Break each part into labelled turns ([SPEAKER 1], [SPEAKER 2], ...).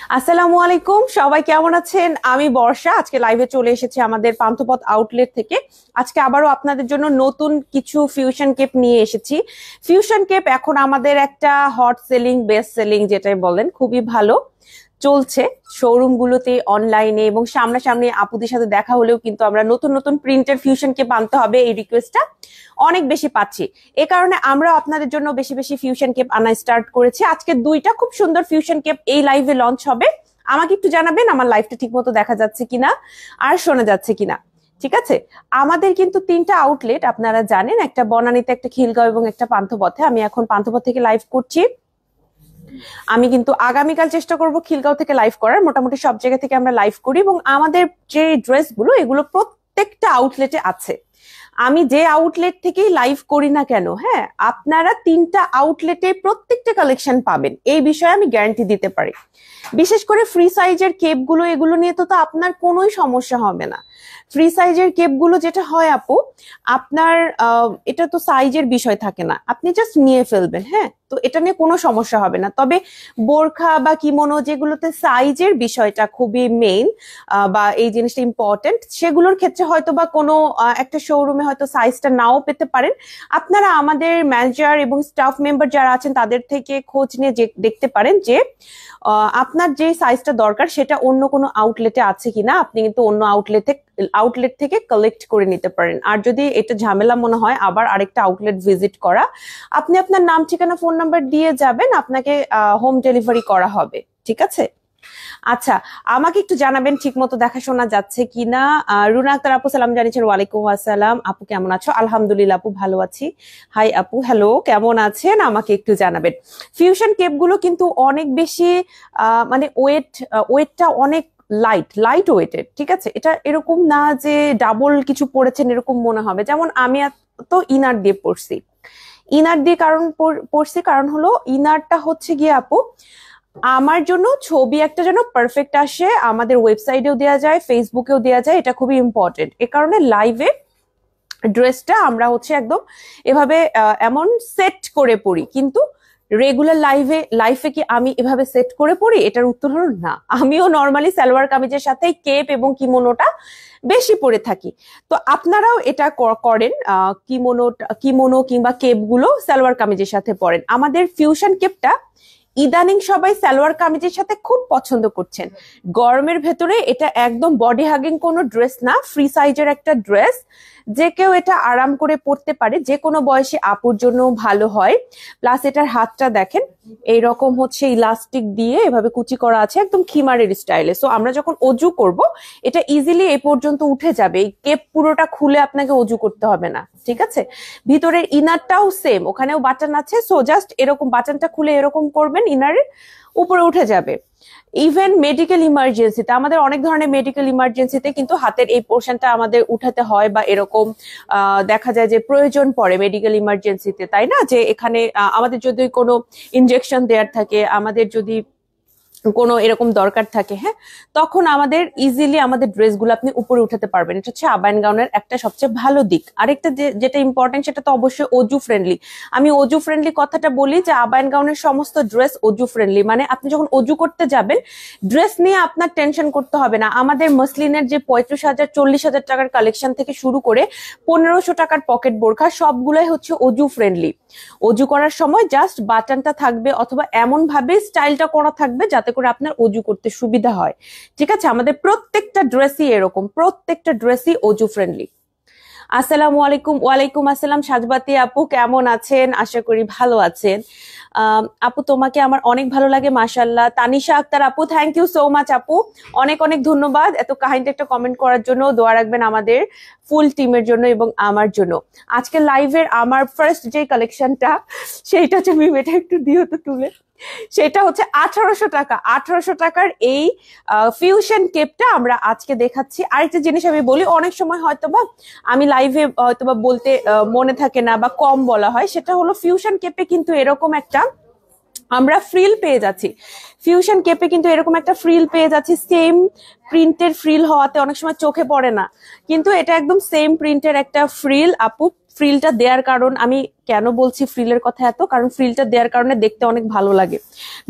[SPEAKER 1] আসসালামু আলাইকুম, সবাই কেমন আছেন? আমি বর্ষা আজকে লাইভে চলে এসেছি আমাদের পান্থপথ আউটলেট থেকে। আজকে আবারও আপনাদের জন্য নতুন কিছু ফিউশন কেপ নিয়ে এসেছি। ফিউশন কেপ এখন আমাদের একটা হট সেলিং, বেস্ট সেলিং যেটাই বলেন, খুবই ভালো চলছে শোরুম গুলোতে, অনলাইনে এবং সামনাসামনি আপুদের সাথে দেখা হলেও কিন্তু আমরা নতুন নতুন প্রিন্টের ফিউশন কেপ আনতে হবে এই রিকোয়েস্টটা অনেক বেশি পাচ্ছি। এ কারণে আমরা আপনাদের জন্য বেশি বেশি ফিউশন কেপ আনা স্টার্ট করেছি। আজকে দুইটা খুব সুন্দর ফিউশন কেপ এই লাইভে লঞ্চ হবে। আমাকে একটু জানাবেন আমার লাইভটা ঠিক মতো দেখা যাচ্ছে কিনা আর শোনা যাচ্ছে কিনা। ঠিক আছে, আমাদের কিন্তু তিনটা আউটলেট আপনারা জানেন, একটা বনানীতে, একটা খিলগাঁও এবং একটা পান্থপথে। আমি এখন পান্থপথ থেকে লাইভ করছি। আমি কিন্তু আগামীকাল চেষ্টা করব খিলগাঁও থেকে লাইভ করার। মোটামুটি সব জায়গা থেকে আমরা লাইভ করি এবং আমাদের যে ড্রেসগুলো এগুলো প্রত্যেকটা আউটলেটে আছে। আমি যে আউটলেট থেকেই লাইভ করি না কেন, হ্যাঁ, আপনারা তিনটা আউটলেটে প্রত্যেকটা কালেকশন পাবেন, এই বিষয়ে আমি গ্যারান্টি দিতে পারি। বিশেষ করে ফ্রি সাইজের কেপগুলো, এগুলো নিয়ে তো আপনার কোনোই সমস্যা হবে না। ফ্রি সাইজের কেপগুলো যেটা হয় আপু, আপনার এটা তো সাইজের বিষয় থাকে না, আপনি জাস্ট নিয়ে ফেলবেন, হ্যাঁ, তো এটা নিয়ে কোনো সমস্যা হবে না। তবে বোরখা বা কিমোনো যেগুলোতে সাইজের বিষয়টা খুবই মেইন বা এই জিনিসটা ইম্পর্টেন্ট, সেগুলোর ক্ষেত্রে হয়তো বা কোনো একটা শোরুমে হয়তো সাইজটা নাও পেতে পারেন। আপনারা আমাদের ম্যানেজার এবং স্টাফ মেম্বার যারা আছেন তাদের থেকে খোঁজ নিয়ে দেখতে পারেন যে আপনার যে সাইজটা দরকার সেটা অন্য কোনো আউটলেটে আছে কিনা। আপনি কিন্তু অন্য আউটলেট থেকে কালেক্ট করে নিতে পারেন। আর যদি এটা ঝামেলা মনে হয় আবার আরেকটা আউটলেট ভিজিট করা, আপনি আপনার নাম, ঠিকানা, ফোন নাম্বার দিয়ে যাবেন, আপনাকে হোম ডেলিভারি করা হবে। ঠিক আছে, আচ্ছা, আমাকে একটু জানাবেন ঠিক মতো দেখা শোনা যাচ্ছে কিনা। রুনা আক্তার আপু সালাম জানিয়েছেন। ওয়ালাইকুম আসসালাম আপু, কেমন আছো? আলহামদুলিল্লাহ আপু, ভালো আছি। হাই আপু, হ্যালো, কেমন আছেন? আমাকে একটু জানাবেন। ফিউশন কেপ গুলো কিন্তু অনেক বেশি মানে ওয়েটটা অনেক লাইট ওয়েটেড। ঠিক আছে, এটা এরকম না যে ডাবল কিছু পড়েছেন এরকম মনে হবে। যেমন আমি তো ইনার দিয়ে পড়ছি, পড়ছি কারণ হলো ইনারটা হচ্ছে গিয়ে আপু আমার জন্য ছবি একটা যেন পারফেক্ট আসে, আমাদের ওয়েবসাইটেও দেওয়া যায়, ফেসবুকেও দেওয়া যায়, এটা খুবই ইম্পর্টেন্ট। এ কারণে লাইভে ড্রেসটা আমরা হচ্ছে একদম এভাবে এমন সেট করে পড়ি। কিন্তু রেগুলার লাইফে কি আমি এভাবে সেট করে পড়ি? এটার উত্তর হলো না। আমিও নর্মালি সালোয়ার কামিজের সাথে কেপ এবং কিমোনোটা বেশি পরে থাকি। তো আপনারাও এটা করেন, কিমোনো কিংবা কেপ গুলো সালোয়ার কামিজের সাথে পরেন। আমাদের ফিউশন কেপটা ইদানিং সবাই সালোয়ার কামিজের সাথে খুব পছন্দ করছেন। গরমের ভেতরে এটা একদম বডি হাগিং কোনো ড্রেস না, ফ্রি সাইজের একটা ড্রেস, যে কেউ এটা আরাম করে পরতে পারে, যে কোনো বয়সী আপুর জন্য ভালো হয়। প্লাস এটার হাতটা দেখেন, এইরকম হচ্ছে ইলাস্টিক দিয়ে এভাবে কুচি করা আছে একদম খিমারের স্টাইলে। সো আমরা যখন অজু করব এটা ইজিলি এই পর্যন্ত উঠে যাবে, এই কেপ পুরোটা খুলে আপনাকে অজু করতে হবে না। ঠিক আছে, ভিতরের ইনারটাও সেম, ওখানেও বাটন আছে। সো জাস্ট এরকম বাটনটা খুলে এরকম করবেন, ইনারের উপরে উঠে যাবে। ইভেন মেডিকেল ইমার্জেন্সিতে, আমাদের অনেক ধরনের মেডিকেল ইমার্জেন্সিতে কিন্তু হাতের এই পোর্শনটা আমাদের উঠাতে হয় বা এরকম দেখা যায় যে প্রয়োজন পড়ে মেডিকেল ইমার্জেন্সিতে, তাই না? যে এখানে আমাদের যদি কোনো ইনজেকশন দেওয়ার থাকে, আমাদের যদি কোনো এরকম দরকার থাকে, হ্যাঁ, তখন আমাদের ইজিলি আমাদের ড্রেসগুলো আপনি উপরে উঠাতে পারবেন। এটা হচ্ছে আবায়ান গাউনের একটা সবচেয়ে ভালো দিক। আরেকটা যেটা ইম্পর্টেন্ট সেটা তো অবশ্যই অজু ফ্রেন্ডলি। আমি অজু ফ্রেন্ডলি কথাটা বলি যে আবায়ান গাউনের সমস্ত ড্রেস অজু ফ্রেন্ডলি, মানে আপনি যখন অজু করতে যাবেন ড্রেস নিয়ে আপনার টেনশন করতে হবে না। আমাদের মসলিনের যে 35,000 40,000 টাকার কালেকশন থেকে শুরু করে 1500 টাকার পকেট বোরখা সবগুলাই হচ্ছে অজু ফ্রেন্ডলি। অজু করার সময় জাস্ট বাটনটা থাকবে অথবা এমন ভাবে স্টাইলটা করা থাকবে যাতে করে আপনার অজু করতে সুবিধা হয়। ঠিক আছে, আমাদের প্রত্যেকটা ড্রেসই এরকম, প্রত্যেকটা ড্রেসই অজু ফ্রেন্ডলি। আসসালামু আলাইকুম। ওয়ালাইকুম আসসালাম সাজবাতি আপু, কেমন আছেন? আশা করি ভালো আছেন। আপু তোমাকে আমার অনেক ভালো লাগে, মাশাআল্লাহ। তানিশা আক্তার আপু, থ্যাংক ইউ সো মাচ আপু, অনেক অনেক ধন্যবাদ এত কাইন্ড একটা কমেন্ট করার জন্য। দোয়া রাখবেন আমাদের ফুল টিমের জন্য এবং আমার জন্য। আজকে লাইভের আমার ফার্স্ট যে কালেকশনটা সেইটা হচ্ছে, এটা একটু দিও তো তুলে, সেটা হচ্ছে 1800 টাকা। 1800 টাকার এই ফিউশন কেপটা আমরা আজকে দেখাচ্ছি। আরেকটা জিনিস আমি বলি, অনেক সময় হয়তোবা আমি লাইভে হয়তোবা বলতে মনে থাকে না বা কম বলা হয়, সেটা হলো ফিউশন কেপে কিন্তু এরকম একটা আমরা ফ্রিল পেয়ে যাচ্ছি। ফিউশন কেপে কিন্তু এরকম একটা ফ্রিল পেয়ে যাচ্ছি, সেম প্রিন্টের ফ্রিল হওয়াতে অনেক সময় চোখে পড়ে না, কিন্তু এটা একদম সেম প্রিন্টের একটা ফ্রিল আপু ফ্রিলটা দেওয়ার কারণ, আমি কেন বলছি ফ্রিলের কথা এত, কারণ ফ্রিলটা দেওয়ার কারণে দেখতে অনেক ভালো লাগে।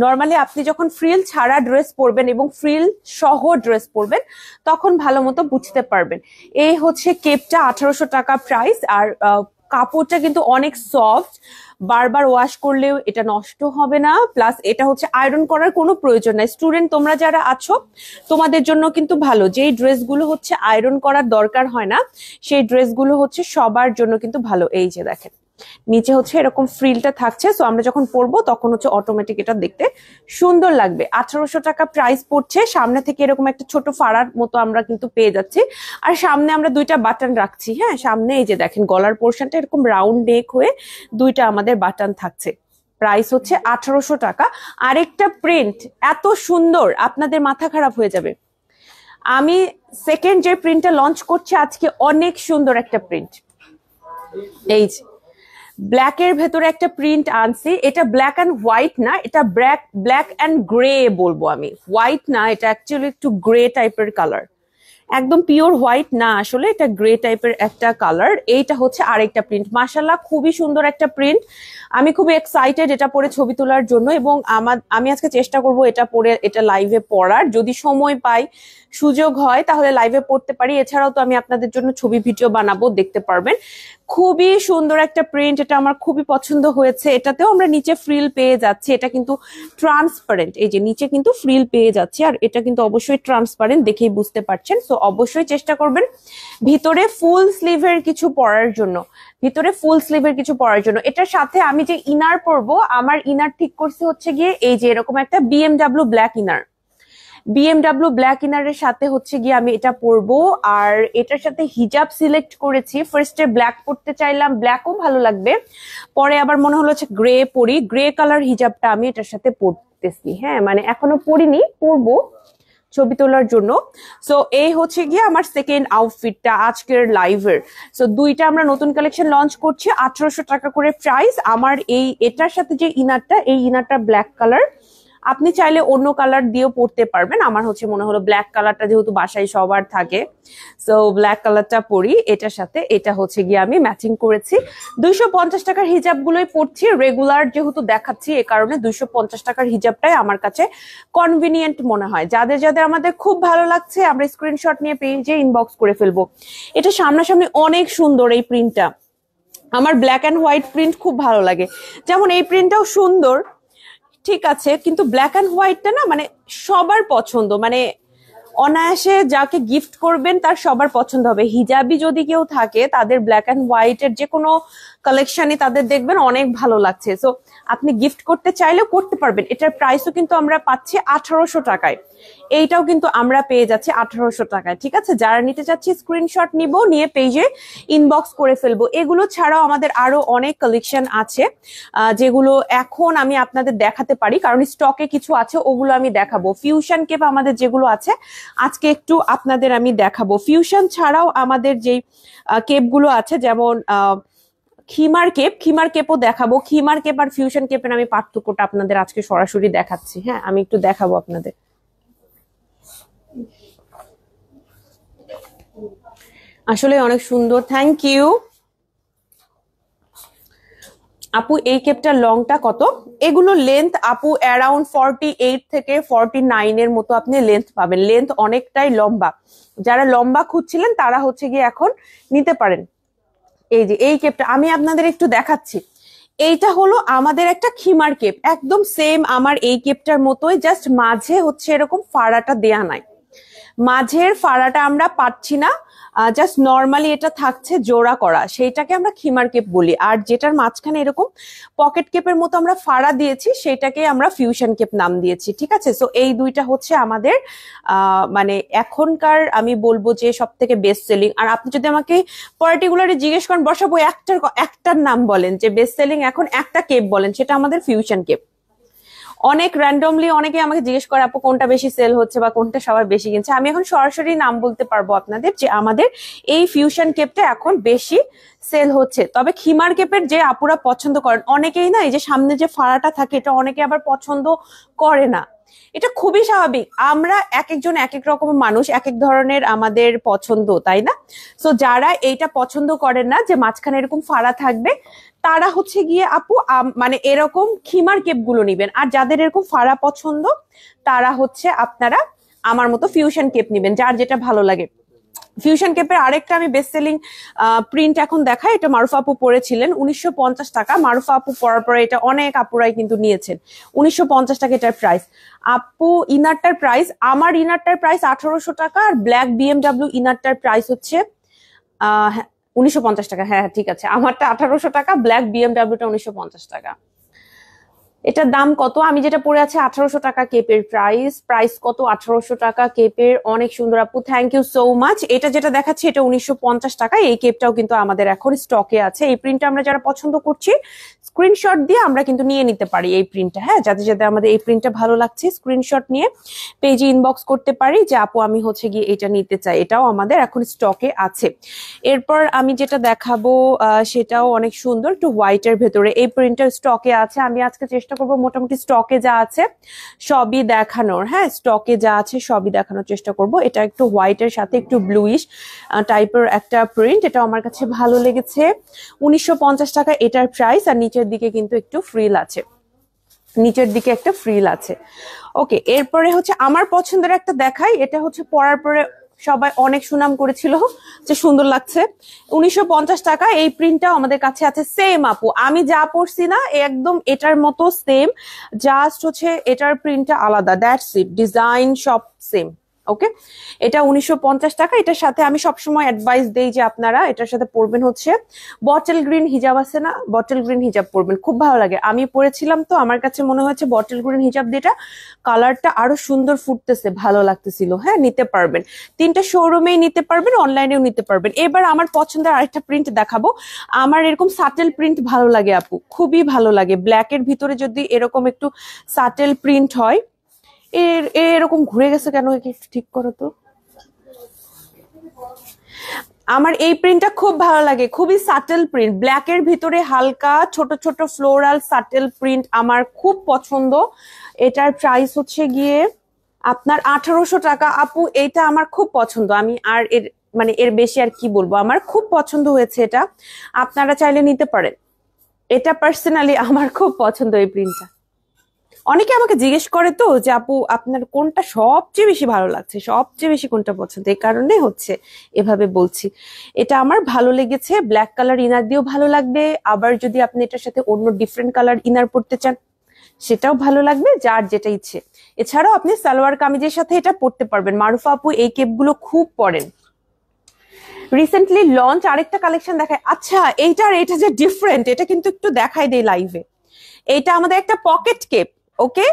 [SPEAKER 1] নর্মালি আপনি যখন ফ্রিল ছাড়া ড্রেস পরবেন এবং ফ্রিল সহ ড্রেস পরবেন তখন ভালো মতো বুঝতে পারবেন। এই হচ্ছে কেপটা, 1800 টাকা প্রাইস। আর কাপড়টা কিন্তু অনেক সফট, বারবার ওয়াশ করলেও এটা নষ্ট হবে না, প্লাস এটা হচ্ছে আয়রন করার কোনো প্রয়োজন নাই। স্টুডেন্ট তোমরা যারা আছো তোমাদের জন্য কিন্তু ভালো, যেই ড্রেসগুলো হচ্ছে আয়রন করার দরকার হয় না সেই ড্রেসগুলো হচ্ছে সবার জন্য কিন্তু ভালো। এই যে দেখেন নিচে হচ্ছে এরকম ফ্রিলটা থাকছে, সো আমরা যখন পরবো তখন হচ্ছে অটোমেটিক এটা দেখতে সুন্দর লাগবে। 1800 টাকা প্রাইস পড়ছে। সামনে থেকে এরকম একটা ছোট ফাড়ার মতো আমরা কিন্তু পেয়ে যাচ্ছি, আর সামনে আমরা দুইটা বাটন রাখছি। হ্যাঁ, সামনে এই যে দেখেন গলার পোর্শনটা এরকম রাউন্ড নেক হয়ে দুইটা আমাদের বাটন থাকছে। প্রাইস হচ্ছে 1800 টাকা। আরেকটা প্রিন্ট এত সুন্দর আপনাদের মাথা খারাপ হয়ে যাবে। আমি সেকেন্ড যে প্রিন্টটা লঞ্চ করছি আজকে, অনেক সুন্দর একটা প্রিন্ট। এই যে ব্ল্যাকের ভেতরে একটা প্রিন্ট আনছি, এটা ব্ল্যাক অ্যান্ড হোয়াইট না, এটা ব্ল্যাক অ্যান্ড গ্রে বলবো আমি, হোয়াইট না, এটা অ্যাকচুয়ালি একটু গ্রে টাইপের কালার, একদম পিওর হোয়াইট না, আসলে এটা গ্রে টাইপের একটা কালার। এইটা হচ্ছে আরেকটা প্রিন্ট, মাশাআল্লাহ খুবই সুন্দর একটা প্রিন্ট। আমি খুবই এক্সাইটেড এটা পরে ছবি তোলার জন্য, এবং আমি আজকে চেষ্টা করব এটা পরে এটা লাইভে পড়ার, যদি সময় পাই সুযোগ হয় তাহলে লাইভে পড়তে পারি। এছাড়াও তো আমি আপনাদের জন্য ছবি ভিডিও বানাবো, দেখতে পারবেন। খুবই সুন্দর একটা প্রিন্ট, এটা আমার খুবই পছন্দ হয়েছে। এটাতেও আমরা নিচে ফ্রিল পেয়ে যাচ্ছি, এটা কিন্তু ট্রান্সপারেন্ট, এই যে নিচে কিন্তু ফ্রিল পেয়ে যাচ্ছে, আর এটা কিন্তু অবশ্যই ট্রান্সপারেন্ট, দেখেই বুঝতে পারছেন। সো অবশ্যই চেষ্টা করবেন ভিতরে ফুল স্লিভের কিছু পরার জন্য, ভিতরে ফুল স্লিভের কিছু পরার জন্য। এটার সাথে আমি যে ইনার পরবো, আমার ইনার ঠিক করছে হচ্ছে গিয়ে এই যে এরকম একটা BMW black inner, BMW black ইনারের সাথে হচ্ছে গিয়ে আমি এটা পরবো। আর এটার সাথে হিজাব সিলেক্ট করেছি, ফার্স্টে ব্ল্যাক পরতে চাইলাম, ব্ল্যাকও ভালো লাগবে, পরে আবার মনে হলো হচ্ছে গ্রে পরি, গ্রে কালার হিজাবটা আমি এটার সাথে পরতেছি। হ্যাঁ, মানে এখনো পরিনি, পরবো ছবি তোলার জন্য। সো এই হচ্ছে গিয়ে আমার সেকেন্ড আউটফিটটা আজকের লাইভের। সো দুইটা আমরা নতুন কালেকশন লঞ্চ করছি, 1800 টাকা করে প্রাইস। আমার এটার সাথে যে ইনারটা, এই ইনারটা ব্ল্যাক কালার, আপনি চাইলে অন্য কালার দিয়েও পরতে পারবেন। আমার হচ্ছে মনে হলো ব্ল্যাক কালারটা যেহেতু বাসায় সবার থাকে, সো ব্ল্যাক কালারটা পরি এটার সাথে। এটা হচ্ছে গিয়ে আমি ম্যাচিং করেছি। 250 টাকার হিজাব গুলোই পরছি, রেগুলার যেহেতু দেখাচ্ছি এ কারণে 250 টাকার হিজাবটাই আমার কাছে কনভিনিয়েন্ট মনে হয়। যাদের যাদের আমাদের খুব ভালো লাগছে আমরা স্ক্রিনশট নিয়ে পেজে ইনবক্স করে ফেলবো। এটা সামনাসামনি অনেক সুন্দর এই প্রিন্টটা, আমার ব্ল্যাক অ্যান্ড হোয়াইট প্রিন্ট খুব ভালো লাগে। যেমন এই প্রিন্টটাও সুন্দর, ঠিক আছে, কিন্তু ব্ল্যাক অ্যান্ড হোয়াইটটা না মানে সবার পছন্দ, মানে অনায়াসে যাকে গিফট করবেন তার সবার পছন্দ হবে। হিজাবি যদি কেউ থাকে তাদের ব্ল্যাক অ্যান্ড হোয়াইটের যে কোনো কালেকশনই তাদের দেখবেন অনেক ভালো লাগছে। সো আপনি গিফট করতে চাইলেও করতে পারবেন। এটার প্রাইসও কিন্তু আমরা পাচ্ছি 1800 টাকায়, এইটাও কিন্তু আমরা পেয়ে যাচ্ছি 1800 টাকায়। ঠিক আছে, যারা নিতে চাচ্ছি স্ক্রিনশট নিব, নিয়ে পেজে ইনবক্স করে ফেলবো। এগুলো ছাড়াও আমাদের আরো অনেক কালেকশন আছে যেগুলো এখন আমি আপনাদের দেখাতে পারি, কারণ স্টকে কিছু আছে, ওগুলো আমি দেখাবো। ফিউশন কেপ আমাদের যেগুলো আছে আজকে একটু আপনাদের আমি দেখাবো। ফিউশন ছাড়াও আমাদের যেই কেপগুলো আছে, যেমন খিমার কেপ, খিমার কেপও দেখাবো। খিমার কেপ আর ফিউশন কেপের আমি পার্থক্যটা আপনাদের আজকে সরাসরি দেখাচ্ছি। হ্যাঁ, আমি একটু দেখাবো আপনাদের। আসলে অনেক সুন্দর, থ্যাংক ইউ আপু। এই কেপটার লংটা কত? এগুলো লেন্থ আপু অ্যারাউন্ড 48 থেকে 49 এর মতো আপনি লেন্থ পাবেন। লেন্থ অনেকটাই লম্বা, যারা লম্বা খুঁজছিলেন তারা হচ্ছে গিয়ে এখন নিতে পারেন। এই যে এই কেপটা আমি আপনাদের একটু দেখাচ্ছি, এইটা হলো আমাদের একটা খিমার কেপ, একদম সেম আমার এই কেপটার মতোই, জাস্ট মাঝে হচ্ছে এরকম ফাড়াটা দেয়া নাই, মাঝের ফাড়াটা আমরা পাচ্ছি না, জাস্ট নর্মালি এটা থাকছে জোড়া করা, সেইটাকে আমরা খিমার কেপ বলি। আর যেটার মাঝখানে এরকম পকেট কেপের মতো আমরা ফাড়া দিয়েছি সেটাকে আমরা ফিউশন কেপ নাম দিয়েছি। ঠিক আছে, সো এই দুইটা হচ্ছে আমাদের মানে এখনকার আমি বলবো যে সব থেকে বেস্ট সেলিং। আর আপনি যদি আমাকে পার্টিকুলারলি জিজ্ঞেস করেন বসাবো একটার নাম বলেন যে বেস্ট সেলিং এখন একটা কেপ বলেন, সেটা আমাদের ফিউশন কেপ। অনেক র্যান্ডমলি অনেকে আমাকে জিজ্ঞেস করে আপু কোনটা বেশি সেল হচ্ছে বা কোনটা সবার বেশি কিনছে, আমি এখন সরাসরি নাম বলতে পারবো আপনাদের যে আমাদের এই ফিউশন কেপটা এখন বেশি সেল হচ্ছে। তবে খিমার কেপের যে আপুরা পছন্দ করেন, অনেকেই না এই যে সামনে যে ফাড়াটা থাকে এটা অনেকে আবার পছন্দ করে না, এটা খুবই স্বাভাবিক, আমরা এক একজন এক এক রকম মানুষ, এক এক ধরনের আমাদের পছন্দ, তাই না? সো যারা এইটা পছন্দ করেন না যে মাঝখানে এরকম ফাড়া থাকবে, তারা হচ্ছে গিয়ে আপু মানে এরকম খিমার কেপ গুলো নিবেন। আর যাদের এরকম ফাড়া পছন্দ, তারা হচ্ছে আপনারা আমার মতো ফিউশন কেপ নিবেন, যার যেটা ভালো লাগে। ফিউশন কেপের আরেকটা আমি বেস্ট সেলিং প্রিন্ট এখন দেখাই, এটা মারুফা আপু পরেছিলেন 1950 টাকা। মারুফা আপু পরার পরে এটা অনেক আপুরাই কিন্তু নিয়েছেন। 1950 টাকা এটার প্রাইস। আপু ইনারটার প্রাইস, আমার ইনারটার প্রাইস 1800 টাকা, আর ব্ল্যাক বিএমডাব্লিউ ইনারটার প্রাইস হচ্ছে 1950 টাকা। হ্যাঁ ঠিক আছে, আমারটা 1800 টাকা, ব্ল্যাক বিএমডাব্লিউটা 1950 টাকা। এটার দাম কত? আমি যেটা পরে আছি 1800 টাকা কেপের প্রাইস। প্রাইস কত? 1800 টাকা কেপের। অনেক সুন্দর আপু, থ্যাংক ইউ সো মাচ। এটা যেটা দেখাচ্ছি এটা 1950 টাকা। এই কেপটাও কিন্তু আমাদের এখন স্টকে আছে। এই প্রিন্টটা আমরা যারা পছন্দ করছি, স্ক্রিনশট দিয়ে আমরা কিন্তু নিয়ে নিতে পারি এই প্রিন্টটা। হ্যাঁ, যাদের যাদের আমাদের এই প্রিন্টটা ভালো লাগছে, স্ক্রিনশট নিয়ে পেজে ইনবক্স করতে পারি যে আপু আমি হচ্ছে গিয়ে এটা নিতে চাই। এটাও আমাদের এখন স্টকে আছে। এরপর আমি যেটা দেখাবো সেটাও অনেক সুন্দর, একটু হোয়াইটের ভেতরে। এই প্রিন্টার স্টকে আছে। আমি আজকে চেষ্টা করবো মোটামুটি স্টকে যা আছে সবই দেখানোর। হ্যাঁ, স্টকে যা আছে সবই দেখানোর চেষ্টা করব। এটা একটু হোয়াইটের সাথে একটু ব্লুইশ টাইপের একটা প্রিন্ট, এটা আমার কাছে ভালো লেগেছে। 1950 টাকা এটার প্রাইস। আর নিচের দিকে কিন্তু একটু ফ্রিল আছে, নিচের দিকে একটা ফ্রিল আছে। ওকে, এরপরে হচ্ছে আমার পছন্দের একটা দেখাই। এটা হচ্ছে পরার পরে সবাই অনেক সুনাম করেছিল যে সুন্দর লাগছে। 1950 টাকা এই প্রিন্টটাও আমাদের কাছে আছে। সেম আপু, আমি যা পরছি না একদম এটার মতো সেম, জাস্ট হচ্ছে এটার প্রিন্টটা আলাদা, দ্যাটস ইট, ডিজাইন সব সেম। ওকে, এটা 1950 টাকা। এটার সাথে আমি সবসময় অ্যাডভাইস দেই যে আপনারা এটার সাথে পরবেন হচ্ছে বটল গ্রিন হিজাব আছে না, বটল গ্রিন হিজাব পরবেন, খুব ভালো লাগে। আমি পরেছিলাম তো আমার কাছে মনে হয়েছে বটল গ্রিন হিজাব দিয়েটা কালারটা আরো সুন্দর ফুটতেছে, ভালো লাগতেছিল। হ্যাঁ, নিতে পারবেন, তিনটা শোরুমেই নিতে পারবেন, অনলাইনেও নিতে পারবেন। এবার আমার পছন্দের আরেকটা প্রিন্ট দেখাবো। আমার এরকম সাটেল প্রিন্ট ভালো লাগে আপু, খুবই ভালো লাগে। ব্ল্যাকের ভিতরে যদি এরকম একটু সাটেল প্রিন্ট হয়। এরকম ঘুরে গেছে কেন, একটু ঠিক করো তো। আমার এই প্রিন্টটা খুব ভালো লাগে, খুবই সাটেল প্রিন্ট, ব্ল্যাকের ভিতরে হালকা ছোট ছোট ফ্লোরাল সাটেল প্রিন্ট, আমার খুব পছন্দ। এটার প্রাইস হচ্ছে গিয়ে আপনার 1800 টাকা। আপু এইটা আমার খুব পছন্দ, আমি আর এর মানে এর বেশি আর কি বলবো, আমার খুব পছন্দ হয়েছে এটা। আপনারা চাইলে নিতে পারেন, এটা পার্সোনালি আমার খুব পছন্দ এই প্রিন্টটা। অনেকে আমাকে জিজ্ঞেস করে তো যে আপু আপনার কোনটা সবচেয়ে বেশি ভালো লাগছে, সবচেয়ে বেশি কোনটা পছন্দ, এই কারণে হচ্ছে এভাবে বলছি। এটা আমার ভালো লেগেছে, ব্ল্যাক কালার ইনার দিয়েও ভালো লাগবে। আবার যদি আপনি এটার সাথে অন্য ডিফারেন্ট কালার ইনার পড়তে চান সেটাও ভালো লাগবে, যার যেটা ইচ্ছে। এছাড়াও আপনি সালোয়ার কামিজের সাথে এটা পড়তে পারবেন। মারুফা আপু এই কেপগুলো খুব পরেন। রিসেন্টলি লঞ্চ আরেকটা কালেকশন দেখায়। আচ্ছা, এইটার এটা যে ডিফারেন্ট, এটা কিন্তু একটু দেখাই দেই লাইভে। এইটা আমাদের একটা পকেট কেপ। ওকে,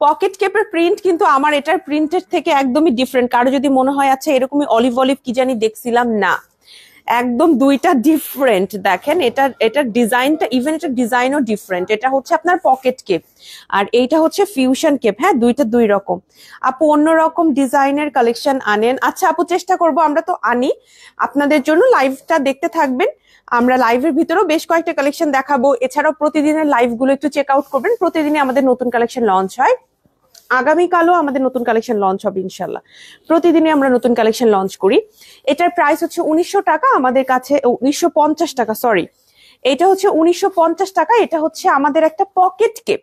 [SPEAKER 1] পকেট কেপের প্রিন্ট কিন্তু আমার এটার প্রিন্টের থেকে একদমই ডিফারেন্ট। কারো যদি মনে হয় আচ্ছা এরকমই অলিভ অলিভ কি জানি দেখছিলাম, না, একদম দুইটা ডিফারেন্ট। দেখেন এটার ডিজাইনটা, ইভেন এটার ডিজাইনও ডিফারেন্ট। এটা হচ্ছে আপনার পকেট কেপ আর এইটা হচ্ছে ফিউশন কেপ। হ্যাঁ, দুইটা দুই রকম। আপু অন্যরকম ডিজাইনের কালেকশন আনেন। আচ্ছা আপু, চেষ্টা করব, আমরা তো আনি আপনাদের জন্য। লাইভটা দেখতে থাকবেন, আমরা লাইভের ভিতরেও বেশ কয়েকটা কালেকশন দেখাবো। এছাড়াও প্রতিদিনের লাইভ গুলো একটু চেক আউট করবেন, প্রতিদিনই আমাদের নতুন কালেকশন লঞ্চ হয়। আগামীকালও আমাদের নতুন কালেকশন লঞ্চ হবে ইনশাল্লাহ। প্রতিদিনই আমরা নতুন কালেকশন লঞ্চ করি। এটার প্রাইস হচ্ছে 1900 টাকা আমাদের কাছে, 1950 টাকা, সরি। এটা হচ্ছে 1950 টাকা। এটা হচ্ছে আমাদের একটা পকেট কেপ,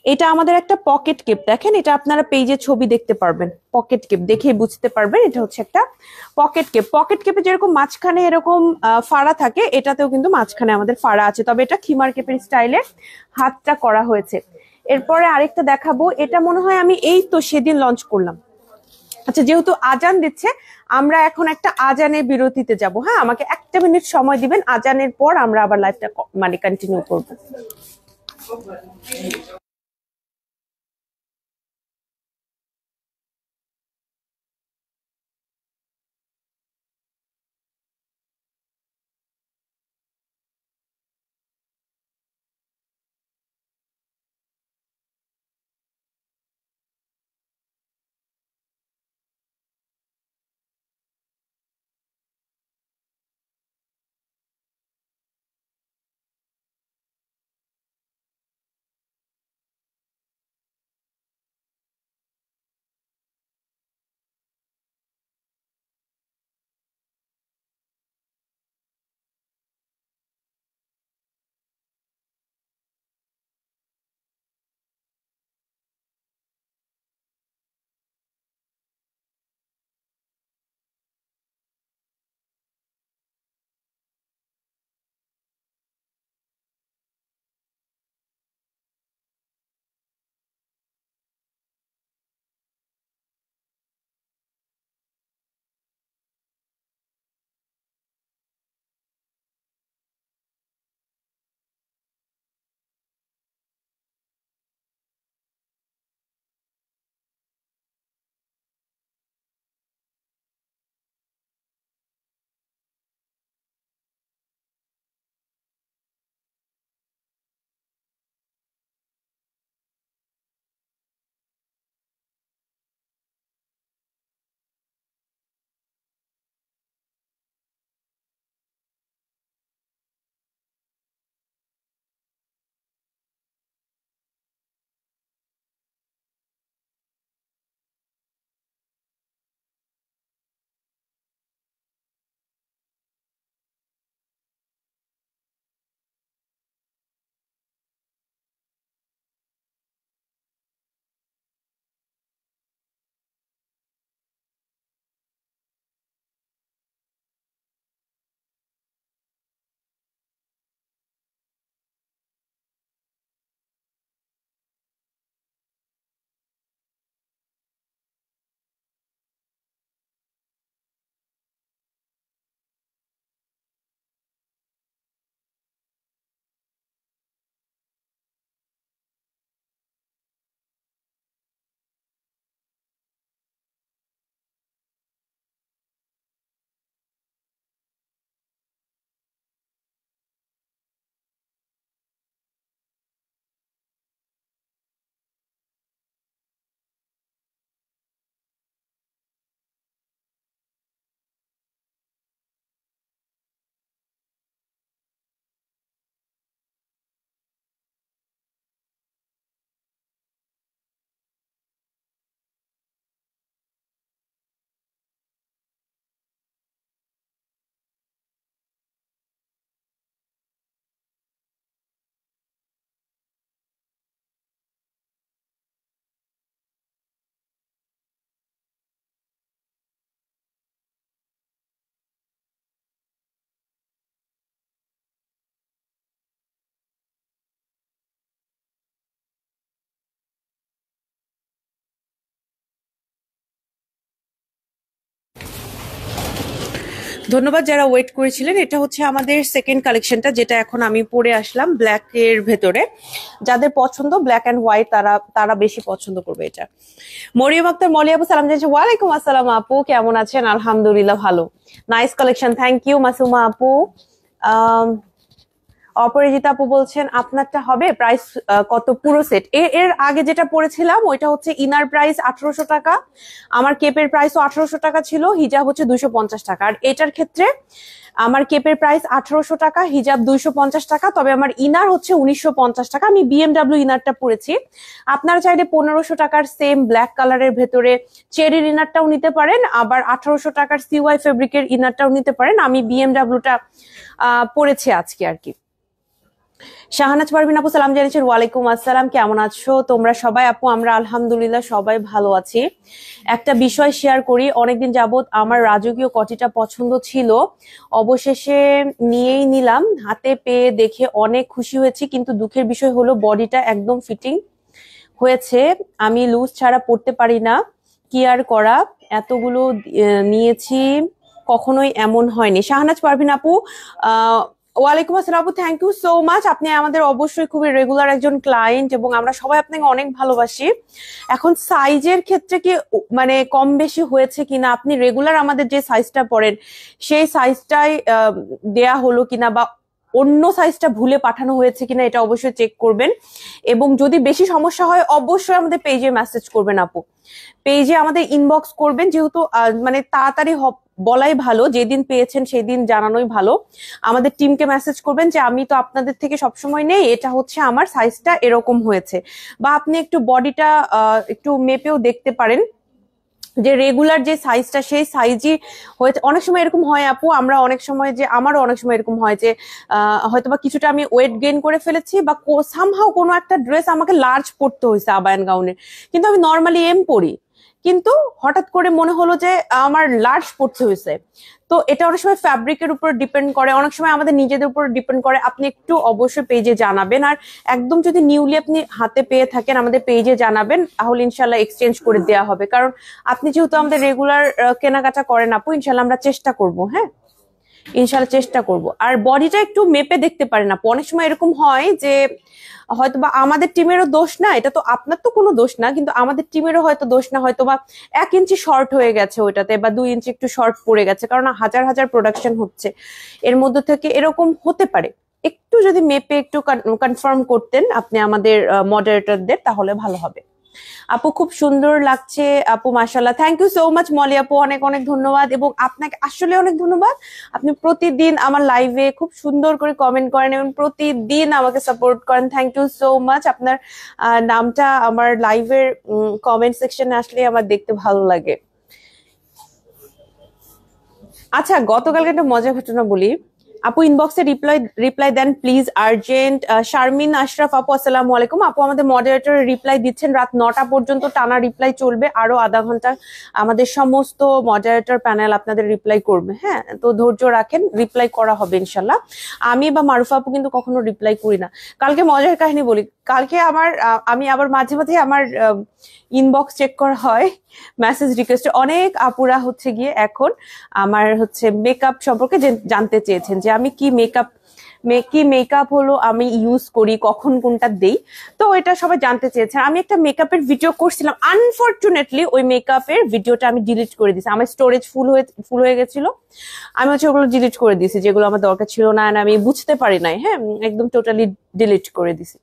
[SPEAKER 1] এটা আমাদের একটা পকেট কেপ। দেখেন, এটা আপনারা পেজে ছবি দেখতে পারবেন, পকেট কেপ দেখে বুঝতে পারবেন এটা হচ্ছে একটা পকেট কেপ। পকেট কেপে যেরকম মাঝখানে এরকম ফাড়া থাকে, এটাতেও কিন্তু মাঝখানে আমাদের ফাড়া আছে, তবে এটা খিমার কেপের স্টাইলে হাতটা করা হয়েছে। এরপরে আরেকটা দেখাবো, এটা মনে হয় আমি এই তো সেদিন লঞ্চ করলাম। আচ্ছা, যেহেতু আজান দিচ্ছে, আমরা এখন একটা আজানের বিরতিতে যাব। হ্যাঁ, আমাকে একটা মিনিট সময় দিবেন, আজানের পর আমরা আবার লাইভটা মানে কন্টিনিউ করবো। ধন্যবাদ যারা ওয়েট করেছিলেন। এটা হচ্ছে আমাদের সেকেন্ড কালেকশনটা, যেটা এখন আমি পরে আসলাম ব্ল্যাক এর ভেতরে। যাদের পছন্দ ব্ল্যাক এন্ড হোয়াইট তারা তারা বেশি পছন্দ করবে এটা। মরিয়ম আক্তার মলি আপু সালাম জানাচ্ছি। ওয়ালাইকুম আসসালাম আপু, কেমন আছেন? আলহামদুলিল্লাহ ভালো। Nice collection, thank you Masuma আপু। অপরাজিতা আপু বলছেন আপনারটা হবে প্রাইস কত পুরো সেট? এর আগে যেটা পড়েছিলাম ওইটা হচ্ছে ইনার প্রাইস 1800 টাকা, আমার কেপের প্রাইসও 1800 টাকা ছিল, হিজাব হচ্ছে 250 টাকা। আর এটার ক্ষেত্রে আমার কেপের প্রাইস 1800 টাকা, হিজাব 250 টাকা, তবে আমার ইনার হচ্ছে 1950 টাকা। আমি বিএমডাব্লিউ ইনারটা পরেছি। আপনারা চাইলে 1500 টাকার সেম ব্ল্যাক কালারের ভেতরে চেরির ইনারটাও নিতে পারেন, আবার 1800 টাকার সিওয়াই ফেব্রিকের ইনারটাও নিতে পারেন। আমি বিএমডাব্লিউটা পরেছি আজকে আর কি। শাহানাজ পারভিন আপু সালাম জানিয়েছেন। ওয়ালাইকুম আসসালাম, কেমন আছো তোমরা সবাই? আপু আমরা আলহামদুলিল্লাহ সবাই ভালো আছি। একটা বিষয় শেয়ার করি, অনেকদিন যাবত আমার রাজকীয় কটিটা পছন্দ ছিল, অবশেষে নিয়েই নিলাম। হাতে পেয়ে দেখে অনেক খুশি হয়েছি, কিন্তু দুঃখের বিষয় হলো বডিটা একদম ফিটিং হয়েছে। আমি লুজ ছাড়া পড়তে পারি না, কি আর করা। এতগুলো নিয়েছি, কখনোই এমন হয়নি। শাহনাজ পারভিন আপু ওয়ালাইকুম আসসালাম আপু, থ্যাংক ইউ সো মাচ। আপনি আমাদের অবশ্যই খুবই রেগুলার একজন ক্লায়েন্ট এবং আমরা সবাই আপনাকে অনেক ভালোবাসি। এখন সাইজের ক্ষেত্রে কি মানে কম বেশি হয়েছে কিনা, আপনি রেগুলার আমাদের যে সাইজটা পরেন সেই সাইজটাই দেয়া হলো কিনা, বা অন্য সাইজটা ভুলে পাঠানো হয়েছে কিনা এটা অবশ্যই চেক করবেন। এবং যদি বেশি সমস্যা হয় অবশ্যই আমাদের পেজে মেসেজ করবেন আপু, পেজে আমাদের ইনবক্স করবেন, যেহেতু মানে তাড়াতাড়ি বলাই ভালো, যেদিন পেয়েছেন সেই দিন জানানোই ভালো। আমাদের টিমকে মেসেজ করবেন যে আমি তো আপনাদের থেকে সবসময় নেই, এটা হচ্ছে আমার সাইজটা এরকম হয়েছে। বা আপনি একটু বডিটা একটু মেপেও দেখতে পারেন যে রেগুলার যে সাইজটা সেই সাইজই হয়েছে। অনেক সময় এরকম হয় আপু, আমরা অনেক সময় যে আমারও অনেক সময় এরকম হয় যে হয়তোবা কিছুটা আমি ওয়েট গেইন করে ফেলেছি, বা সামহাও কোনো একটা ড্রেস আমাকে লার্জ পরতে হয়েছে আবায়ান গাউনের, কিন্তু আমি নর্মালি এম পরি, কিন্তু হঠাৎ করে মনে হলো যে আমার লার্জ পড়তে হয়েছে। তো এটা অনেক সময় ফ্যাব্রিকের উপর ডিপেন্ড করে, অনেক সময় আমাদের নিজেদের উপর ডিপেন্ড করে। আপনি একটু অবশ্যই পেজে জানাবেন, আর একদম যদি নিউলি আপনি হাতে পেয়ে থাকেন আমাদের পেজে জানাবেন, তাহলে ইনশাল্লাহ এক্সচেঞ্জ করে দেওয়া হবে। কারণ আপনি যেহেতু আমাদের রেগুলার কেনাকাটা করেন আপু, ইনশাল্লাহ আমরা চেষ্টা করবো। হ্যাঁ, ইনশাল্লাহ চেষ্টা করব। আর বডিটা একটু মেপে দেখতে পারেন আপু, অনেক সময় এরকম হয় যে হয়তোবা আমাদের টিমেরও দোষ না, এটা তো আপনার তো কোনো দোষ না, কিন্তু আমাদের টিমেরও হয়তো দোষ না, হয়তোবা 1 ইঞ্চি শর্ট হয়ে গেছে ওইটাতে, বা 2 ইঞ্চি একটু শর্ট পড়ে গেছে, কারণ হাজার হাজার প্রোডাকশন হচ্ছে, এর মধ্যে থেকে এরকম হতে পারে। একটু যদি মেপে একটু কনফার্ম করতেন আপনি আমাদের মডারেটরদের, তাহলে ভালো হবে। আপু খুব সুন্দর লাগছে আপু, মাশাআল্লাহ, thank you so much Moli আপু, অনেক অনেক ধন্যবাদ। এবং আপনাকে আসলে অনেক ধন্যবাদ, আপনি প্রতিদিন আমার লাইভে খুব সুন্দর করে কমেন্ট করেন এবং প্রতিদিন আমাকে সাপোর্ট করেন। Thank you so much. আপনার নামটা আমার লাইভের কমেন্ট সেকশনে আসলে আমার দেখতে ভালো লাগে। আচ্ছা, গতকালকে একটা মজার ঘটনা বলি আপু, ইনবক্সে রিপ্লাই দেন প্লিজ, আর্জেন্ট। শারমিন আশরাফ আপু আসসালামু আলাইকুম। আপু আমাদের মডারেটর রিপ্লাই দিচ্ছেন, রাত 9টা পর্যন্ত টানা রিপ্লাই চলবে, আরো আধা ঘন্টা আমাদের সমস্ত মডারেটর প্যানেল আপনাদের রিপ্লাই করবে। হ্যাঁ, তো ধৈর্য রাখেন, রিপ্লাই করা হবে ইনশাল্লাহ। আমি বা মারুফা আপু কিন্তু কখনো রিপ্লাই করি না। কালকে মজার কাহিনী বলি, কালকে আমি আবার মাঝে মাঝে আমার ইনবক্স চেক করা হয় মেসেজ রিকোয়েস্টে, অনেক আপুরা হচ্ছে গিয়ে এখন আমার হচ্ছে মেকআপ সম্পর্কে জানতে চেয়েছেন, যে আমি কি মেকআপ হলো আমি ইউজ করি, কখন কোনটা দেই, তো এটা সবাই জানতে চেয়েছেন। আমি একটা মেকআপের ভিডিও করছিলাম, আনফরচুনেটলি ওই মেকআপের ভিডিওটা আমি ডিলিট করে দিয়েছি, আমার স্টোরেজ ফুল হয়ে গেছিল, আমি হচ্ছে ওগুলো ডিলিট করে দিয়েছি, যেগুলো আমার দরকার ছিল না, আমি বুঝতে পারি নাই। হ্যাঁ, একদম টোটালি ডিলিট করে দিয়েছি।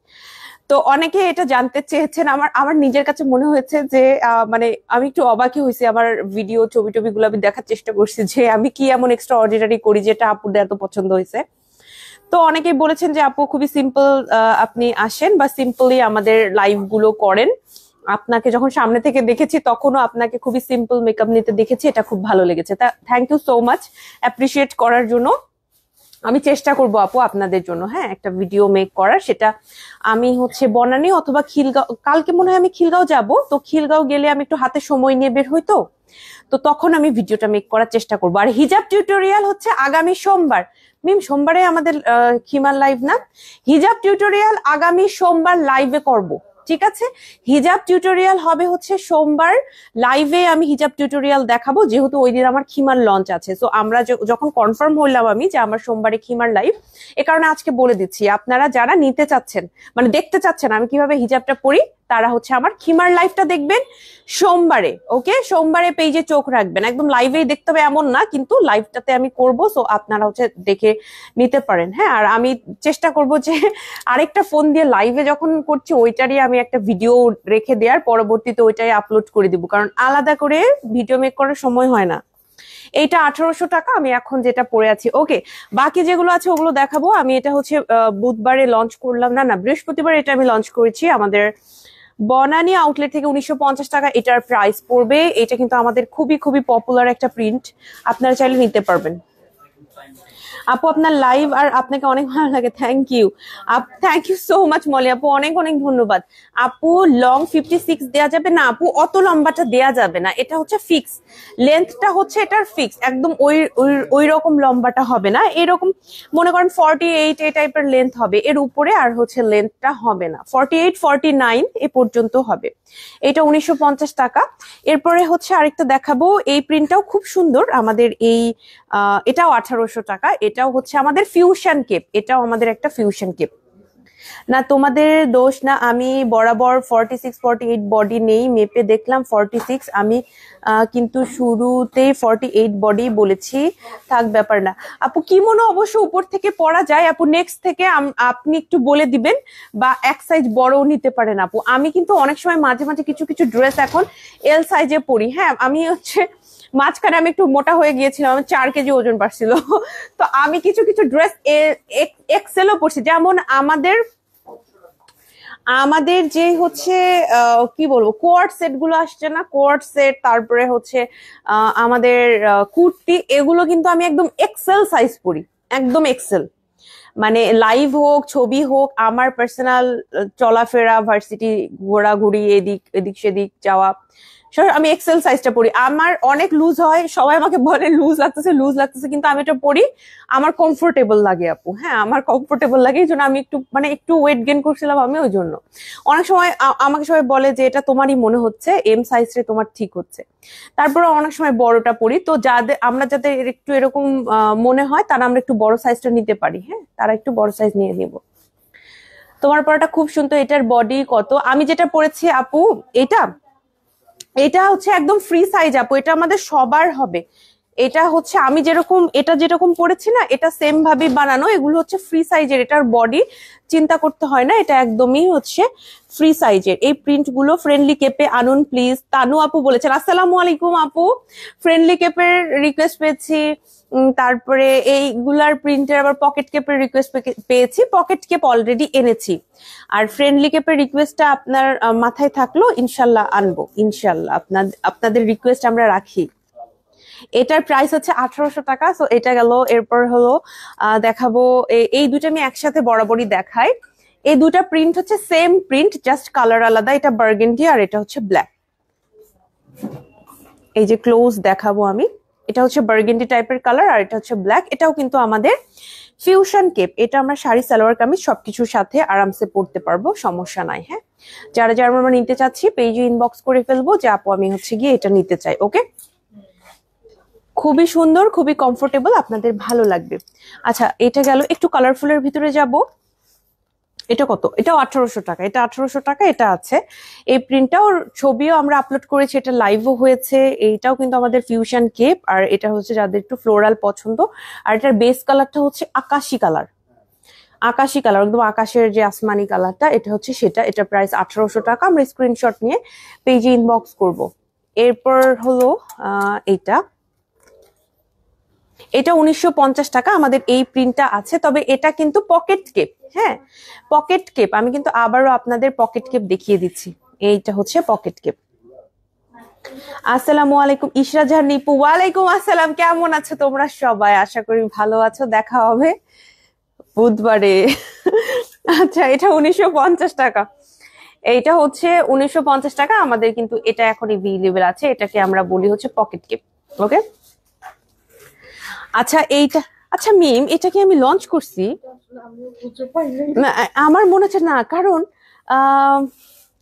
[SPEAKER 1] তো অনেকে এটা জানতে চেয়েছেন, আমার নিজের কাছে মনে হয়েছে যে মানে আমি একটু অবাকই হয়েছি, আমার ভিডিও ছবি গুলো আমি দেখার চেষ্টা করছি যে আমি কি এমন এক্সট্রা অর্ডিনারি করি যেটা আপুদের এত পছন্দ হয়েছে। তো অনেকেই বলেছেন যে আপু খুবই সিম্পল আপনি আসেন বা সিম্পলি আমাদের লাইভ গুলো করেন, আপনাকে যখন সামনে থেকে দেখেছি তখনও আপনাকে খুবই সিম্পল মেকআপ নিতে দেখেছি, এটা খুব ভালো লেগেছে। তা thank you so much appreciate করার জন্য। আমি চেষ্টা করব আপু আপনাদের জন্য, হ্যাঁ, একটা ভিডিও মেক করার। সেটা আমি হচ্ছে বনানী অথবা খিলগাঁও, কালকে মনে হয় আমি খিলগাঁও যাব, তো খিলগাঁও গেলে আমি একটু হাতে সময় নিয়ে বের হইতো, তো তখন আমি ভিডিওটা মেক করার চেষ্টা করবো। আর হিজাব টিউটোরিয়াল হচ্ছে আগামী সোমবার, সোমবারে আমাদের খিমার লাইভ না, হিজাব টিউটোরিয়াল আগামী সোমবার লাইভে করব। ঠিক আছে। হিজাব টিউটোরিয়াল হবে হচ্ছে সোমবার লাইভে, আমি হিজাব টিউটোরিয়াল দেখাবো, যেহেতু ওই দিন আমার খিমার লঞ্চ আছে। সো আমরা যখন কনফার্ম হইলাম আমি যে আমার সোমবারে খিমার লাইভ, এ কারণে আজকে বলে দিচ্ছি আপনারা যারা নিতে চাচ্ছেন, মানে দেখতে চাচ্ছেন আমি কিভাবে হিজাবটা পরি, তারা হচ্ছে আমার খিমার লাইভটা দেখবেন সোমবারে। ওকে, সোমবারে পেজে চোখ রাখবেন, একদম লাইভেই দেখতে হবে এমন না, কিন্তু লাইভটাতে আমি করব, সো আপনারা হচ্ছে দেখে নিতে পারেন। হ্যাঁ, আর আমি চেষ্টা করব যে আরেকটা ফোন দিয়ে লাইভে যখন করছি ওইটারই আমি একটা ভিডিও রেখে দেওয়ার, পরবর্তীতে ওইটাই আপলোড করে দিব, কারণ আলাদা করে ভিডিও মেক করার সময় হয় না। এইটা 1800 টাকা আমি এখন যেটা পরে আছি। ওকে, বাকি যেগুলো আছে ওগুলো দেখাবো আমি। এটা হচ্ছে বুধবারে লঞ্চ করলাম, না বৃহস্পতিবার এটা আমি লঞ্চ করেছি আমাদের বনানী আউটলেট থেকে 1950 টাকা এটার প্রাইস পড়বে। এটা কিন্তু আমাদের খুবই খুবই পপুলার একটা প্রিন্ট, আপনারা চাইলে নিতে পারবেন। আপু আপনার লাইভ আর আপনাকে অনেক ভালো লাগে, thank you. Thank you so much Moli আপু, অনেক অনেক ধন্যবাদ। আপু লং 56 দেয়া যাবে না আপু? অত লম্বাটা দেয়া যাবে না, এটা হচ্ছে ফিক্স লেন্থটা, হচ্ছে এটার ফিক্স একদম ওই রকম লম্বাটা হবে না, এরকম মনে করেন 48 এই টাইপের লেন্থ হবে, এর উপরে আর হচ্ছে লেন্থটা হবে না, 48 49 এ পর্যন্ত হবে। এটা 1950 টাকা। এরপরে হচ্ছে আরেকটা দেখাবো, এই প্রিন্টটাও খুব সুন্দর আমাদের, এটাও 1800 টাকা। এটাও হচ্ছে আমাদের ফিউশন কেপ, এটাও আমাদের একটা ফিউশন কেপ। না তোমাদের দোষ না, আমি বরাবর 46 48 বডি নেই, মেপে দেখলাম 46, আমি কিন্তু শুরুতেই 48 বডি বলেছি, থাক ব্যাপার না। আপু কি মনে অবশ্য উপর থেকে পরা যায় আপু, নেক্সট থেকে আপনি একটু বলে দিবেন, বা এক সাইজ বড়ও নিতে পারেন আপু। আমি কিন্তু অনেক সময় মাঝে মাঝে কিছু কিছু ড্রেস এখন এল সাইজে পরি। হ্যাঁ, আমি হচ্ছে মাঝখানে আমি একটু মোটা হয়ে গিয়েছিলাম, আমার 4 কেজি ওজন বাড়ছিল, তো আমি কিছু কিছু ড্রেস এক্সেলও পরছি, যেমন আমাদের যে হচ্ছে কি বলবো কোয়ার্ড সেট গুলো আসছে না, কোয়ার্ড সেট, তারপরে হচ্ছে আমাদের কুর্তি, এগুলো কিন্তু আমি একদম এক্সেল সাইজ পরি, একদম এক্সেল। মানে লাইভ হোক ছবি হোক, আমার পার্সোনাল চলাফেরা, ভার্সিটি ঘোরাঘুরি, এদিক এদিক সেদিক যাওয়া, আমি এক্সেল সাইজটা পরি। আমার অনেক লুজ হয়, সবাই আমাকে বলে লুজ লাগতেছে লুজ লাগতেছে, কিন্তু আমি এটা পরি, আমার কমফোর্টেবল লাগে আপু। হ্যাঁ, আমার কমফোর্টেবল লাগে, এই জন্য আমি একটু ওয়েট গেইন করছিলাম আমি, ওই জন্য অনেক সময় আমাকে সবাই বলে যে এটা তোমারই মনে হচ্ছে, এম সাইজটা তোমার ঠিক হচ্ছে। তারপরে অনেক সময় বড়টা পরি, তো যাদের একটু এরকম মনে হয়, তারা আমরা একটু বড় সাইজটা নিতে পারি। হ্যাঁ, তারা একটু বড় সাইজ নিয়ে নিব। তোমার পরাটা খুব সুন্দর, এটার বডি কত? আমি যেটা পরেছি আপু, এটা হচ্ছে একদম ফ্রি সাইজ আপু, এটা আমাদের সবার হবে। এটা হচ্ছে আমি যেরকম পড়েছি না, এটা সেম ভাবে বানানো, এগুলো হচ্ছে ফ্রি সাইজের, এটার বডি চিন্তা করতে হয় না, এটা একদমই হচ্ছে ফ্রি সাইজের। এই প্রিন্ট গুলো ফ্রেন্ডলি কেপে আনুন প্লিজ, তানু আপু বলেছেন। আসসালামু আলাইকুম আপু, ফ্রেন্ডলি কেপের রিকোয়েস্ট পেয়েছি, তারপরে এইগুলার প্রিন্টের আবার পকেট কেপের রিকোয়েস্ট পেয়েছি, পকেট কেপ অলরেডি এনেছি, আর ফ্রেন্ডলি কেপের রিকোয়েস্টটা আপনার মাথায় থাকলো, ইনশাল্লাহ আনবো, ইনশাল্লাহ আপনাদের রিকোয়েস্ট আমরা রাখি। এটার প্রাইস হচ্ছে 1800 টাকা। সো এটা গেল। এরপর হলো দেখাবো, এই দুটো আমি একসাথে বরাবরই দেখাই। এই দুটা প্রিন্ট হচ্ছে সেম প্রিন্ট, জাস্ট কালার আলাদা, এটা বার্গেন্ডি আর এটা হচ্ছে ব্ল্যাক। এই যে ক্লোজ দেখাবো আমি, এটা হচ্ছে বার্গেন্ডি টাইপের কালার আর এটা হচ্ছে ব্ল্যাক। এটাও কিন্তু আমাদের ফিউশন কেপ, এটা আমরা শাড়ি সালোয়ার কামিজ সবকিছুর সাথে আরামসে পরতে পারবো, সমস্যা নাই। হ্যাঁ, যারা যারা আমরা নিতে চাচ্ছি পেজে ইনবক্স করে ফেলবো যে আপু আমি হচ্ছে গিয়ে এটা নিতে চাই। ওকে, খুবই সুন্দর, খুবই কমফোর্টেবল, আপনাদের ভালো লাগবে। আচ্ছা, এটা গেল। একটু কালারফুলের ভিতরে যাব। এটা কত? এটাও 1800 টাকা, এটা 1800 টাকা। এটা আছে এই প্রিন্টটাও, ছবিও আমরা আপলোড করেছি, এটা লাইভও হয়েছে। এইটাও কিন্তু আমাদের ফিউশন কেপ, আর এটা হচ্ছে যাদের একটু ফ্লোরাল পছন্দ, আর এটার বেস কালারটা হচ্ছে আকাশি কালার, আকাশি কালার, একদম আকাশের যে আসমানি কালারটা, এটা হচ্ছে সেটা। এটা প্রাইস 1800 টাকা। আমরা স্ক্রিনশট নিয়ে পেজে ইনবক্স করব। এরপর হলো এটা 1950 টাকা। আমাদের এই প্রিন্টটা আছে, তবে এটা কিন্তু পকেট কেপ। হ্যাঁ, পকেট কেপ। আমি কিন্তু আবারও আপনাদের পকেট কেপ দেখিয়ে দিচ্ছি, এইটা হচ্ছে পকেট কেপ। আসসালামু আলাইকুম ইশরা জাহান নিপু, ওয়ালাইকুম আসসালাম, কেমন আছো তোমরা সবাই? আশা করি ভালো আছো। দেখা হবে বুধবারে। আচ্ছা, এটা 1950 টাকা। এইটা হচ্ছে 1950 টাকা। আমাদের কিন্তু এটা এখন এভেইলেবল আছে, এটাকে আমরা বলি হচ্ছে পকেট কেপ। ওকে, আচ্ছা এইটা, আচ্ছা মিম, এটা কি আমি লঞ্চ করছি? আমার মনে হচ্ছে না, কারণ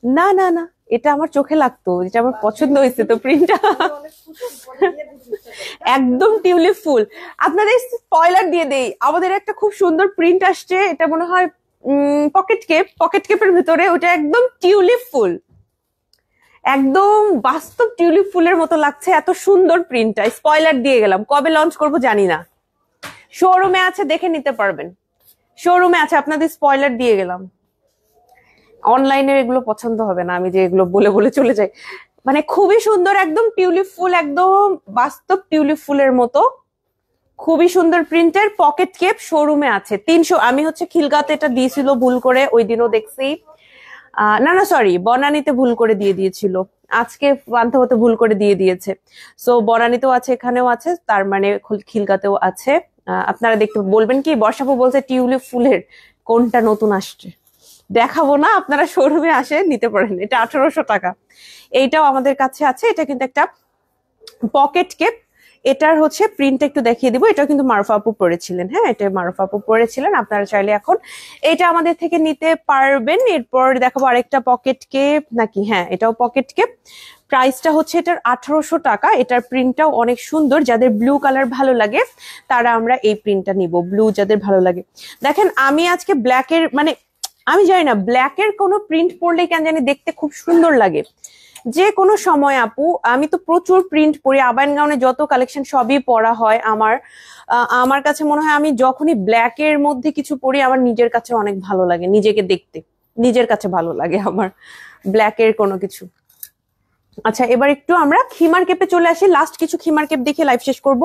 [SPEAKER 1] না না না, এটা আমার চোখে লাগতো, এটা আমার পছন্দ হয়েছে তো প্রিন্টটা। একদম টিউলিপ ফুল। আপনাদের স্পয়লার দিয়ে দেই, আমাদের একটা খুব সুন্দর প্রিন্ট আসছে, এটা মনে হয় পকেট কেপের ভিতরে, ওটা একদম টিউলিপ ফুল, একদম বাস্তব টিউলিপ ফুলের মতো লাগছে, এত সুন্দর প্রিন্টটা। স্পয়লার দিয়ে গেলাম, কবে লঞ্চ করব জানি না, শোরুমে আছে, দেখে নিতে পারবেন, শোরুমে আছে, আপনাদের স্পয়লার দিয়ে গেলাম। অনলাইনে এগুলো পছন্দ হবে না, আমি যে এগুলো বলে বলে চলে যাই। মানে খুবই সুন্দর, একদম টিউলিপ ফুল, একদম বাস্তব টিউলিপ ফুলের মতো, খুবই সুন্দর প্রিন্টের পকেট কেপ, শোরুমে আছে 300। আমি হচ্ছে খিলগাতে এটা দিয়েছিল ভুল করে, ওই দিনও দেখছি। না না সরি, বনানীতে ভুল করে দিয়ে দিয়েছিল, আজকে পান্থপথে ভুল করে দিয়ে দিয়েছে। সো বনানীতেও আছে, এখানেও আছে, তার মানে খিলগাতেও আছে। আপনারা দেখতে বলবেন কি, বর্ষাপু বলছে টিউলিপ ফুলের কোনটা নতুন আসছে, দেখাবো না, আপনারা শোরুমে আসে নিতে পারেন। এটা 1800 টাকা। এইটাও আমাদের কাছে আছে, এটা কিন্তু একটা পকেট কেপ। এটার হচ্ছে প্রিন্টটা একটু দেখিয়ে দিব, এটাও কিন্তু মারুফা আপু পরেছিলেন, হ্যাঁ এটা মারুফা আপু পরেছিলেন, আপনারা চাইলে এখন এটা আমাদের থেকে নিতে পারবেন। এরপর দেখাবো আরেকটা পকেট কেপ, নাকি হ্যাঁ এটাও পকেট কেপ। প্রাইসটা হচ্ছে এটার 1800 টাকা। এটার প্রিন্টটাও অনেক সুন্দর, যাদের ব্লু কালার ভালো লাগে তারা আমরা এই প্রিন্টটা নিব, ব্লু যাদের ভালো লাগে। দেখেন আমি আজকে ব্ল্যাকের, মানে আমি জানি না, ব্ল্যাকের কোনো প্রিন্ট পরলে কেন জানি দেখতে খুব সুন্দর লাগে, যে কোনো সময় আপু। আমি তো প্রচুর প্রিন্ট পরি, আবায়ন গাউনে যত কালেকশন সবই পরা হয় আমার। আমার কাছে মনে হয় আমি যখনই ব্ল্যাকের মধ্যে কিছু পরি আমার নিজের কাছে অনেক ভালো লাগে, নিজেকে দেখতে নিজের কাছে ভালো লাগে আমার ব্ল্যাকের কোনো কিছু। আচ্ছা এবার একটু আমরা খিমার কেপে চলে আসি, লাস্ট কিছু খিমার কেপ দেখে লাইভ শেষ করব।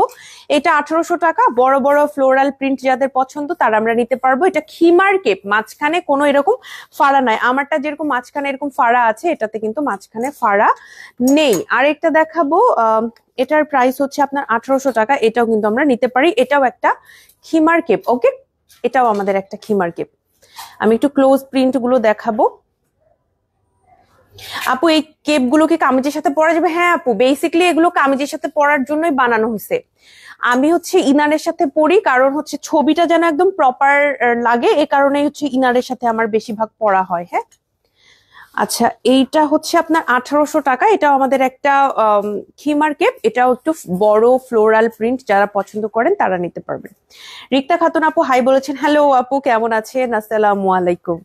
[SPEAKER 1] এটা 1800 টাকা, বড় বড় ফ্লোরাল প্রিন্ট যাদের পছন্দ তারা আমরা নিতে পারবো। এটা খিমার কেপ, মাঝখানে কোনো এরকম ফাড়া নাই, আমারটা যেরকম মাঝখানে এরকম ফাড়া আছে, এটাতে কিন্তু মাঝখানে ফাড়া নেই। আরেকটা দেখাবো, এটার প্রাইস হচ্ছে আপনার 1800 টাকা, এটাও কিন্তু আমরা নিতে পারি, এটাও একটা খিমার কেপ। ওকে, এটাও আমাদের একটা খিমার কেপ। আমি একটু ক্লোজ প্রিন্ট গুলো দেখাবো। আপু এই কেপ গুলো কি কামিজের সাথে পরা যাবে? হ্যাঁ আপু, বেসিক্যালি এগুলো কামিজের সাথে পরার জন্যই বানানো হয়েছে। আমি হচ্ছে ইনারের সাথে পরি, কারণ হচ্ছে ছবিটা যেন একদম প্রপার লাগে, এ কারণে হচ্ছে ইনারের সাথে আমার বেশিরভাগ পরা হয়। হ্যাঁ আচ্ছা, এইটা হচ্ছে আপনার 1800 টাকা, এটাও আমাদের একটা খিমার কেপ, এটাও একটু বড় ফ্লোরাল প্রিন্ট, যারা পছন্দ করেন তারা নিতে পারবেন। রিক্তা খাতুন আপু হাই বলেছেন, হ্যালো আপু কেমন আছেন, আসসালামু আলাইকুম।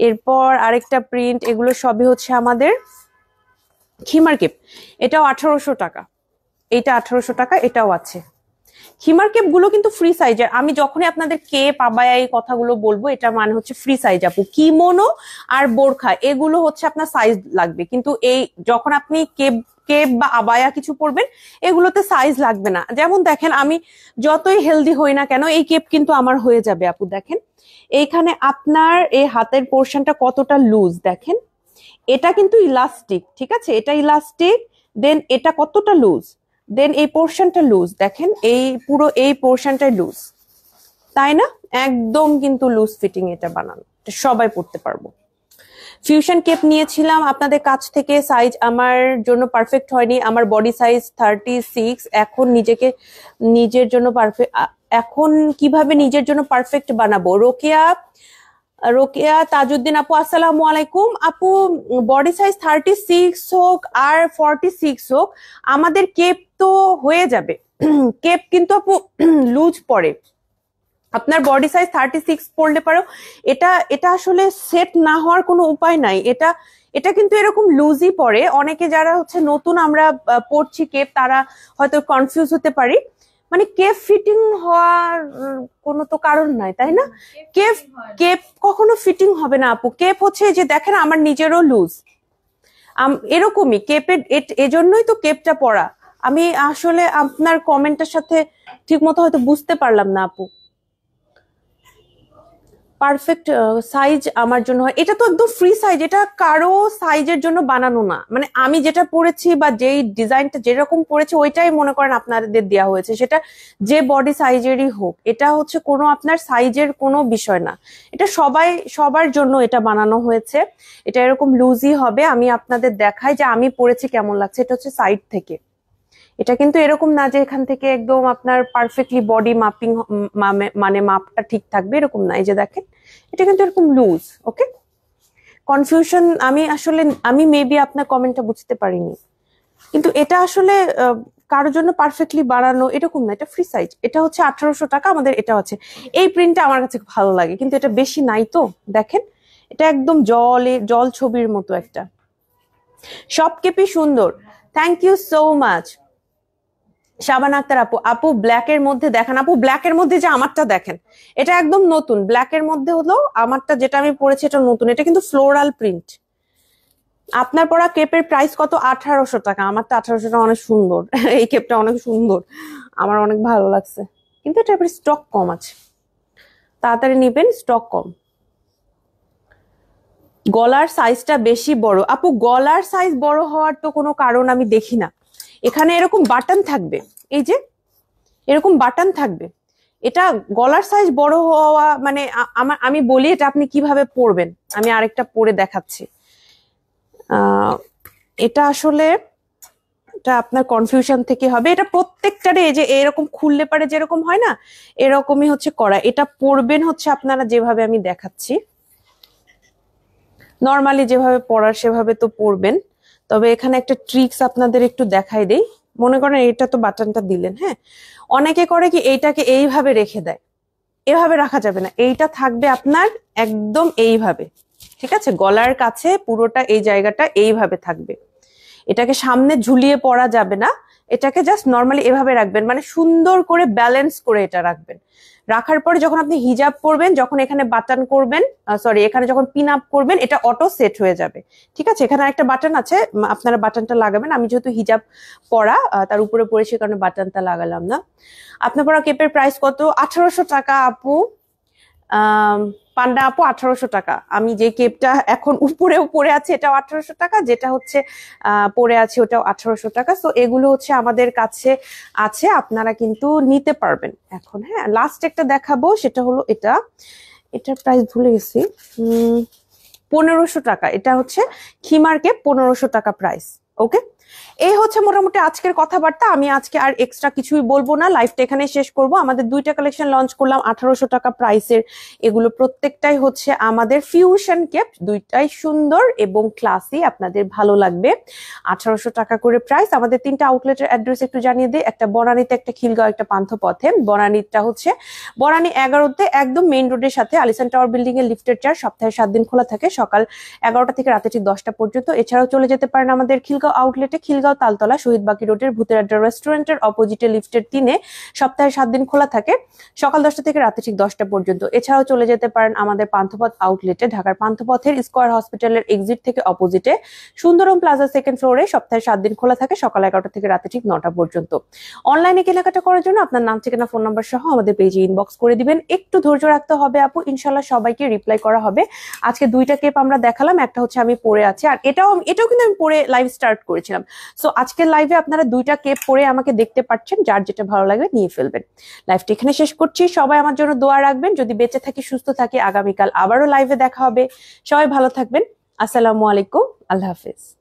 [SPEAKER 1] এরপর আরেকটা প্রিন্ট, এগুলো সবই হচ্ছে আমাদের খিমার কেপ, এটাও 1800 টাকা, এটা 1800 টাকা, এটাও আছে। খিমার কেপ গুলো কিন্তু ফ্রি সাইজের, আমি যখনই আপনাদের কেপ আবায়া এই কথাগুলো বলবো এটা মানে হচ্ছে ফ্রি সাইজ আপু। কিমোনো আর বোরখা এগুলো হচ্ছে আপনার সাইজ লাগবে, কিন্তু এই যখন আপনি কেপ কেপ বা আবায়া কিছু পরবেন এগুলোতে সাইজ লাগবে না। যেমন দেখেন আমি যতই হেলদি হই না কেন এই কেপ কিন্তু আমার হয়ে যাবে আপু। দেখেন এইখানে আপনার এই হাতের পোর্শনটা কতটা লুজ দেখেন, এটা কিন্তু ইলাস্টিক, ঠিক আছে, এটা ইলাস্টিক, দেন এটা কতটা লুজ, দেন এই পোর্শনটা লুজ, দেখেন এই পুরো এই পোর্শনটাই লুজ, তাই না? একদম কিন্তু লুজ ফিটিং এটা বানানো, এটা সবাই পড়তে পারবো। ফিউশন কেপ নিয়েছিলাম আপনাদের কাছ থেকে, সাইজ আমার জন্য পারফেক্ট হয়নি, আমার বডি সাইজ 36, এখন নিজের জন্য পারফেক্ট, এখন কিভাবে নিজের জন্য পারফেক্ট বানাবো? রোকেয়া তাজউদ্দিন আপু আসসালামু আলাইকুম। আপু বডি সাইজ 36 হোক আর 46 হোক, আমাদের কেপ তো হয়ে যাবে। কেপ কিন্তু আপু লুজ পড়ে, আপনার বডি সাইজ 36 পড়লে পারো, এটা এটা আসলে সেট না হওয়ার কোনো উপায় নাই, এটা এটা কিন্তু এরকম লুজই পড়ে। অনেকে যারা হচ্ছে নতুন আমরা পড়ছি কেপ, তারা হয়তো কনফিউজ হতে পারি, মানে কেপ ফিটিং হওয়ার কোনো তো কারণ নাই, তাই না? কেপ কেপ কখনো ফিটিং হবে না আপু, কেপ হচ্ছে যে দেখেন আমার নিজেরও লুজ, এরকমই কেপের, এজন্যই তো কেপটা পরা। আমি আসলে আপনার কমেন্টের সাথে ঠিক মতো হয়তো বুঝতে পারলাম না আপু। পারফেক্ট সাইজ আমার জন্য হয়, এটা তো একদম ফ্রি সাইজ, এটা কারো সাইজের জন্য বানানো না, মানে আমি যেটা পরেছি বা যেই ডিজাইনটা যেরকম পরেছি ওইটাই মনে করেন আপনাদের দেওয়া হয়েছে, সেটা যে বডি সাইজেরই হোক, এটা হচ্ছে কোনো আপনার সাইজের কোনো বিষয় না, এটা সবার জন্য এটা বানানো হয়েছে। এটা এরকম লুজই হবে, আমি আপনাদের দেখাই যে আমি পরেছি কেমন লাগছে, এটা হচ্ছে সাইড থেকে, এটা কিন্তু এরকম না যে এখান থেকে একদম আপনার পারফেক্টলি বডি মাপিং, মানে মাপটা ঠিক থাকবে এরকম না, এই যে দেখেন এটা কিন্তু এরকম লুজ। ওকে, কনফিউশন আমি মেবি আপনার কমেন্টটা বুঝতে পারিনি, কিন্তু এটা আসলে কারোর জন্য পারফেক্টলি বানানো এরকম না, এটা ফ্রি সাইজ। এটা হচ্ছে 1800 টাকা, আমাদের এটা আছে। এই প্রিন্টটা আমার কাছে ভালো লাগে, কিন্তু এটা বেশি নাই তো। দেখেন এটা একদম জল ছবির মতো একটা। সব কেপই সুন্দর। Thank you so much Shabana Akter আপু ব্ল্যাকের মধ্যে দেখান। আপু ব্ল্যাকের মধ্যে যে আমারটা দেখেন, এটা একদম নতুন। ব্ল্যাকের মধ্যে হলো আমারটা যেটা আমি পরেছি এটা নতুন, এটা কিন্তু ফ্লোরাল প্রিন্ট। আপনার পরা কেপের প্রাইস কত? 1800 টাকা। আমারটা 1800 টাকা, অনেক সুন্দর। এই কেপটা অনেক সুন্দর, আমার অনেক ভালো লাগছে, কিন্তু এটা স্টক কম আছে, তাড়াতাড়ি নিবেন, স্টক কম। গলার সাইজটা বেশি বড়। আপু গলার সাইজ বড় হওয়ার তো কোনো কারণ আমি দেখি না। এখানে এরকম বাটন থাকবে, এই যে এরকম বাটন থাকবে। এটা গলার সাইজ বড় হওয়া মানে আমি বলি এটা আপনি কিভাবে পরবেন, আমি আরেকটা পরে দেখাচ্ছি। এটা আসলে এটা আপনার কনফিউশন থেকে হবে। এটা প্রত্যেকটারে এই যে এরকম খুললে পারে যেরকম হয় না, এরকমই হচ্ছে করা। এটা পরবেন হচ্ছে আপনারা যেভাবে আমি দেখাচ্ছি, নর্মালি যেভাবে পরার সেভাবে তো পরবেন। তবে এখানে একটা ট্রিক্স আপনাদের একটু দেখাই দেই। মনে করেন এটা তো বাটনটা দিলেন, হ্যাঁ, অনেকে করে কি এইটাকে এইভাবে রেখে দেয়। এভাবে রাখা যাবে না, এইটা থাকবে আপনার একদম এইভাবে, ঠিক আছে? গলার কাছে পুরোটা এই জায়গাটা এইভাবে থাকবে। এটাকে সামনে ঝুলিয়ে পরা যাবে না, এটাকে জাস্ট নর্মালি এভাবে রাখবেন, মানে সুন্দর করে ব্যালেন্স করে এটা রাখবেন। রাখার পরে যখন আপনি হিজাব পরবেন, যখন এখানে বাটন করবেন, সরি এখানে যখন পিন আপ করবেন, এটা অটো সেট হয়ে যাবে, ঠিক আছে? এখানে একটা বাটন আছে, আপনারা বাটনটা লাগাবেন। আমি যেহেতু হিজাব পরা তার উপরে পরেছি কারণে বাটনটা লাগালাম না। আপনার পরা কেপের প্রাইস কত? 1800 টাকা আপু। পান্ডা আপু 1800 টাকা। আমি যে কেপটা এখন উপরেও পরে আছে এটাও 1800 টাকা, যেটা হচ্ছে পরে আছে ওটাও 1800 টাকা। সো এগুলো হচ্ছে আমাদের কাছে আছে, আপনারা কিন্তু নিতে পারবেন এখন। হ্যাঁ, লাস্ট একটা দেখাবো, সেটা হলো এটার প্রাইস ভুলে গেছি, 1500 টাকা। এটা হচ্ছে খিমার কেপ, 1500 টাকা প্রাইস। ওকে, এই হচ্ছে মোটামুটি আজকের কথাবার্তা। আমি আজকে আর এক্সট্রা কিছুই বলবো না, লাইভটা এখানে শেষ করব। আমাদের দুইটা কালেকশন লঞ্চ করলাম 1800 টাকা প্রাইসের। এগুলো প্রত্যেকটাই হচ্ছে আমাদের ফিউশন কেপ, দুইটাই সুন্দর এবং ক্লাসি, আপনাদের ভালো লাগবে। 1800 টাকা করে প্রাইস। আমাদের তিনটা আউটলেটের অ্যাড্রেস একটু জানিয়ে দিই। একটা বনানীতে, একটা খিলগাঁও, একটা পান্থপথে। বনানীটা হচ্ছে বনানী 11তে, একদম মেইন রোডের সাথে আলিসান টাওয়ার বিল্ডিং এর লিফটের 4, সপ্তাহে 7 দিন খোলা থাকে, সকাল 11টা থেকে রাতে ঠিক 10টা পর্যন্ত। এছাড়াও চলে যেতে পারেন আমাদের খিলগাঁও আউটলেটে, খিলগাঁও তালতলা শহীদ বাকি রোডের ভূতের আড্ডা রেস্টুরেন্টের অপোজিটে লিফটের 3-এ, সপ্তাহে 7 দিন খোলা থাকে, সকাল 10টা থেকে রাতে ঠিক 10টা পর্যন্ত। এছাড়াও চলে যেতে পারেন আমাদের পান্থপথ আউটলেটে, ঢাকার পান্থপথের স্কয়ার হসপিটালের এক্সিট থেকে অপোজিটে সুন্দরম প্লাজা সেকেন্ড ফ্লোরে, সপ্তাহে 7 দিন খোলা থাকে, সকাল 11টা থেকে রাতে ঠিক 9টা পর্যন্ত। অনলাইনে কেনাকাটা করার জন্য আপনার নাম, ঠিকানা, ফোন নাম্বার সহ আমাদের পেজে ইনবক্স করে দিবেন। একটু ধৈর্য রাখতে হবে আপু, ইনশাল্লাহ সবাইকে রিপ্লাই করা হবে। আজকে দুইটা কেপ আমরা দেখালাম, একটা হচ্ছে আমি পরে আছি, আর এটাও কিন্তু আমি পরে লাইভ স্টার্ট করেছিলাম। সো আজকের লাইভে আপনারা দুইটা কেপ পরে আমাকে দেখতে পাচ্ছেন, যার যেটা ভালো লাগবে নিয়ে ফেলবেন। লাইভটা এখানে শেষ করছি, সবাই আমার জন্য দোয়া রাখবেন। যদি বেঁচে থাকি, সুস্থ থাকি, আগামীকাল আবারও লাইভে দেখা হবে। সবাই ভালো থাকবেন, আসসালামু আলাইকুম, আল্লাহ হাফেজ।